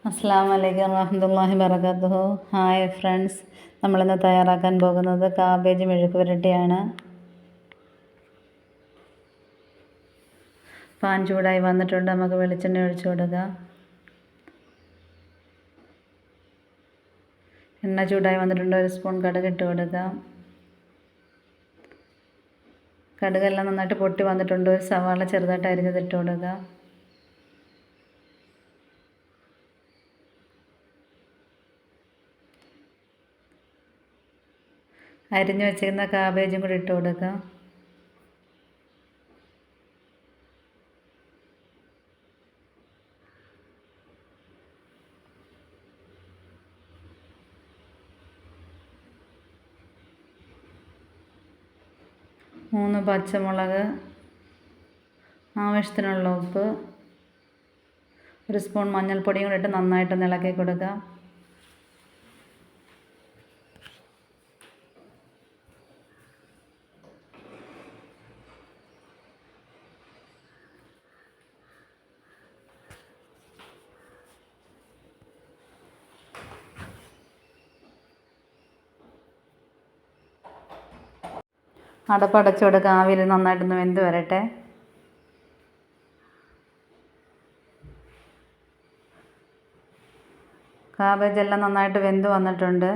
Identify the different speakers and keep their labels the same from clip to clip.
Speaker 1: അസ്സലാമു അലൈക്കും വറഹ്മത്തുള്ളാഹി വബറകാതുഹു. ഹായ് ഫ്രണ്ട്സ്, നമ്മളിന്ന് തയ്യാറാക്കാൻ പോകുന്നത് കാബേജ് മെഴുക്ക് പുരട്ടിയാണ്. പാൻ ചൂടായി വന്നിട്ടുണ്ട്. നമുക്ക് വെളിച്ചെണ്ണ ഒഴിച്ചു കൊടുക്കാം. എണ്ണ ചൂടായി വന്നിട്ടുണ്ട്. 1 സ്പൂൺ കടുക് ഇട്ട് കൊടുക്കാം. കടുകെല്ലാം നന്നായിട്ട് പൊട്ടി വന്നിട്ടുണ്ട്. ഒരു സവാള ചെറുതായിട്ട് അരിഞ്ഞത് ഇട്ട് കൊടുക്കാം. അരിഞ്ഞു വെച്ചിരുന്ന കാബേജും കൂടി ഇട്ട് കൊടുക്കാം. മൂന്ന് പച്ചമുളക്, ആവശ്യത്തിനുള്ള ഉപ്പ്, 1 സ്പൂൺ മഞ്ഞൾപ്പൊടിയും കൂടി ഇട്ട് നന്നായിട്ട് ഇളക്കി കൊടുക്കാം. അടപ്പടച്ചു കൊടുക്കുക. ആവിയിൽ നന്നായിട്ടൊന്ന് വെന്ത് വരട്ടെ. കാബേജെല്ലാം നന്നായിട്ട് വെന്ത് വന്നിട്ടുണ്ട്.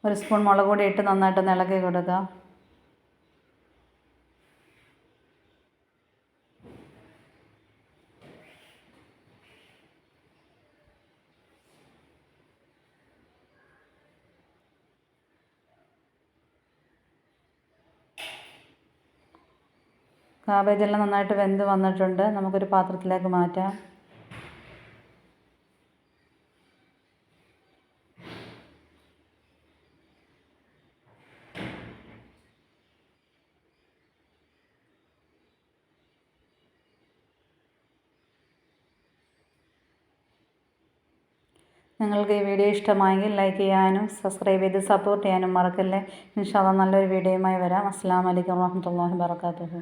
Speaker 1: ഒരു സ്പൂൺ മുളക് പൊടി ഇട്ട് നന്നായിട്ടൊന്ന് ഇളക്കി കൊടുക്കാം. കാബേജെല്ലാം നന്നായിട്ട് വെന്ത് വന്നിട്ടുണ്ട്. നമുക്കൊരു പാത്രത്തിലേക്ക് മാറ്റാം. നിങ്ങൾക്ക് ഈ വീഡിയോ ഇഷ്ടമായെങ്കിൽ ലൈക്ക് ചെയ്യാനും സബ്സ്ക്രൈബ് ചെയ്ത് സപ്പോർട്ട് ചെയ്യാനും മറക്കല്ലേ. ഇൻഷാ അല്ലാഹ് നല്ലൊരു വീഡിയോയുമായി വരാം. അസ്സലാമു അലൈക്കും വറഹ്മത്തുള്ളാഹി വബറകാതുഹു.